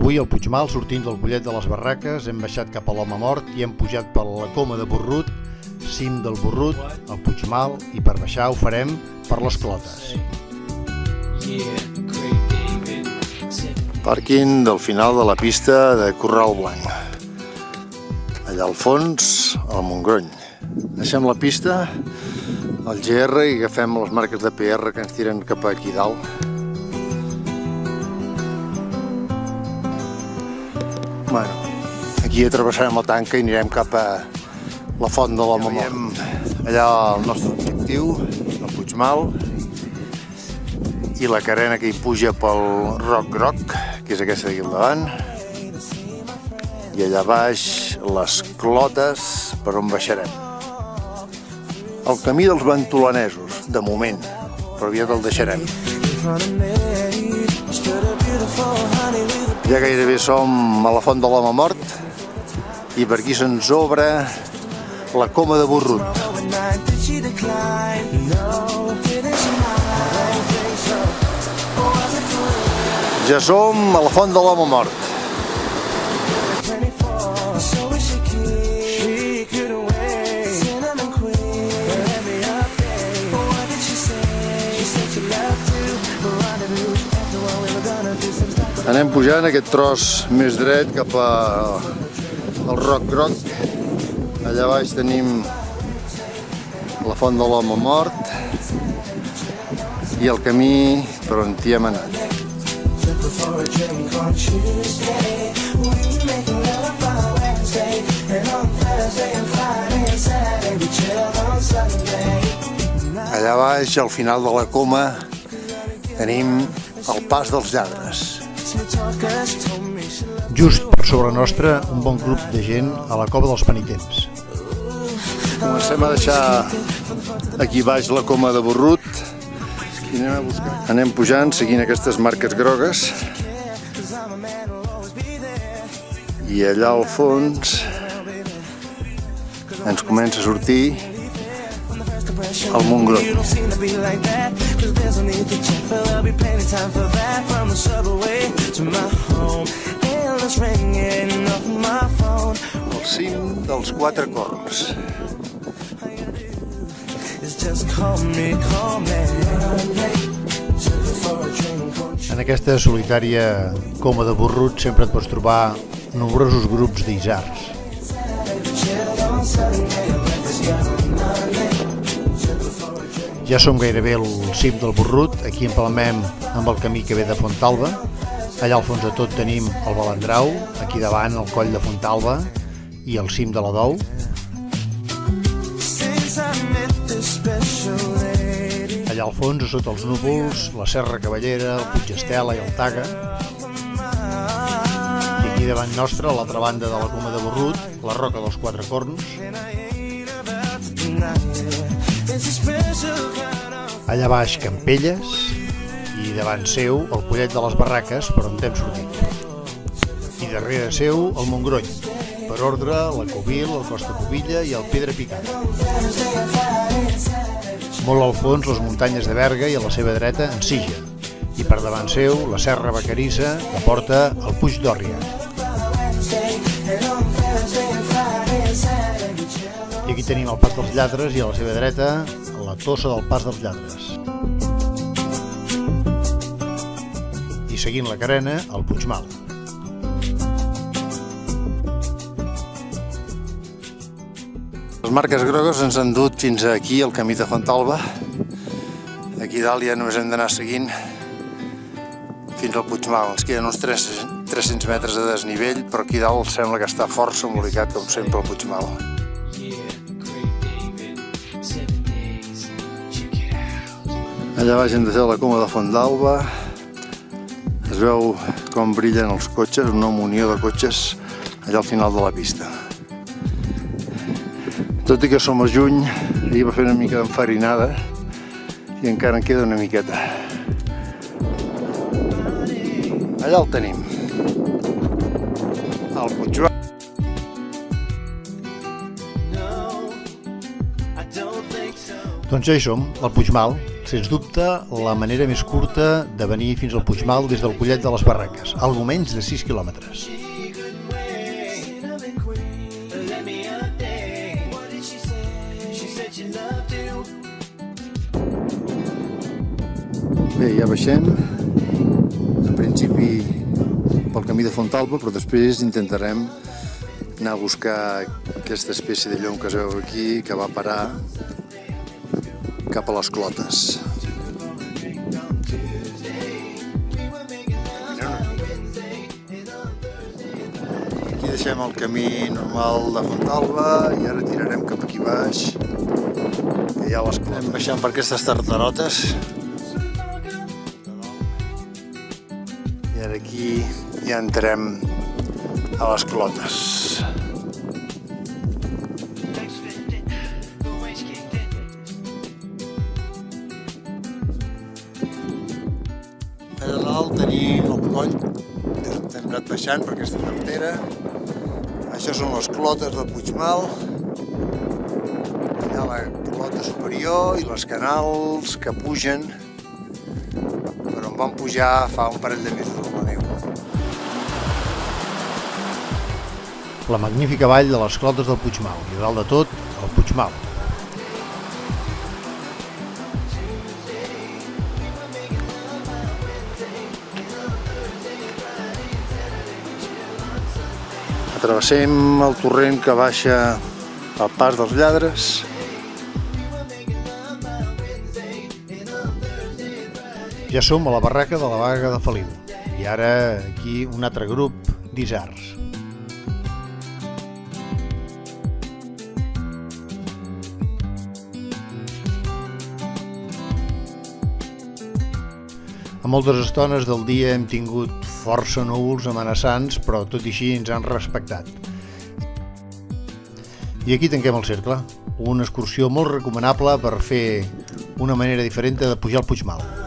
Avui al Puigmal, sortint del Collet de les Barraques, hem baixat cap a l'Home Mort i hem pujat per la Coma de Borrut, cim del Borrut, al Puigmal, i per baixar ho farem per les Clotes. Pàrquing del final de la pista de Corral Blanc. Allà al fons, el Montgrony. Deixem la pista, el GR, i agafem les marques de PR que ens tiren cap aquí dalt. Bueno, aquí travessarem la tanca i anirem cap a la font de l'Home Mort. Allà el nostre objectiu, el Puigmal, i la carena que hi puja pel Roc Groc, que és aquesta d'aquí al davant, i allà baix les Clotes, per on baixarem. El camí dels ventolanesos, de moment, però aviat el deixarem. Ja gairebé som a la font de l'Home Mort i per aquí se'ns obre la Coma de Borrut. Ja som a la font de l'Home Mort. Anem pujant aquest tros més dret cap al Roc Groc. Allà baix tenim la font de l'Home Mort i el camí per on hi hem anat. Allà baix, al final de la Coma, tenim el Pas dels Lladres. Just per sobre nostre, un bon grup de gent a la Cova dels Penitents. Comencem a deixar aquí baix la Coma de Borrut i anem a buscar. Anem pujant seguint aquestes marques grogues i allà al fons ens comença a sortir el Montgrony. El cim dels Quatre Corns. En aquesta solitària Coma de Borrut sempre et pots trobar nombrosos grups d'isards. Ja som gairebé al cim del Borrut, aquí empalmem amb el camí que ve de Fontalba. Allà al fons de tot tenim el Balandrau, aquí davant el coll de Fontalba i el cim de la Dou. Allà al fons, a sota els núvols, la Serra Cavallera, el Puig Estela i el Taga. I aquí davant nostre, a l'altra banda de la Coma de Borrut, la Roca dels Quatre Corns. Allà baix Campelles i davant seu el Collet de les Barraques, per on hem sortit. I darrere seu el Montgrony, per ordre la Covil, el Costa Covilla i el Pedra Picada. Molt al fons les muntanyes de Berga i a la seva dreta en Silla, i per davant seu la Serra Vacarissa que porta al Puig d'Òrria. I aquí tenim el Pas dels Lladres i a la seva dreta la Tossa del Pas dels Lladres. I seguint la carena, el Puigmal. Les marques grogues ens han dut fins aquí al camí de Fontalba. Aquí dalt ja només hem d'anar seguint fins al Puigmal. Ens queden uns 300 metres de desnivell, però aquí dalt sembla que està força embolicat, com sempre, el Puigmal. Allà baix hem de fer la Coma de Fontalba. Es veu com brillen els cotxes, una munió de cotxes allà al final de la pista. Tot i que som a juny, ahir va fer una mica d'enfarinada i encara en queda una miqueta. Allà el tenim, el Puigmal. Doncs ja hi som, al Puigmal, sens dubte la manera més curta de venir fins al Puigmal des del Collet de les Barraques, algo menys de 6 quilòmetres. Bé, ja baixem, en principi pel camí de Fontalba, però després intentarem anar a buscar aquesta espècie de llom que es veu aquí, que va parar cap a les Clotes. Aquí deixem el camí normal de Fontalba i ara tirarem cap aquí baix, que hi ha les Clotes. Anem baixant per aquestes tartarotes. I ara aquí ja entrem a les Clotes. Allà dalt tenim el coll, hem anat baixant per aquesta carretera. Això són les Clotes del Puigmal. Allà la Clota superior i les canals que pugen, però on vam pujar fa un parell de mesos amb la neu. La magnífica vall de les Clotes del Puigmal i dalt de tot el Puigmal. Travessem el torrent que baixa al Pas dels Lladres. Ja som a la barraca de la Baga de Feliu i ara aquí un altre grup d'isards. A moltes estones del dia hem tingut força núvols amenaçants, però tot i així ens han respectat. I aquí tanquem el cercle, una excursió molt recomanable per fer una manera diferent de pujar al Puigmal.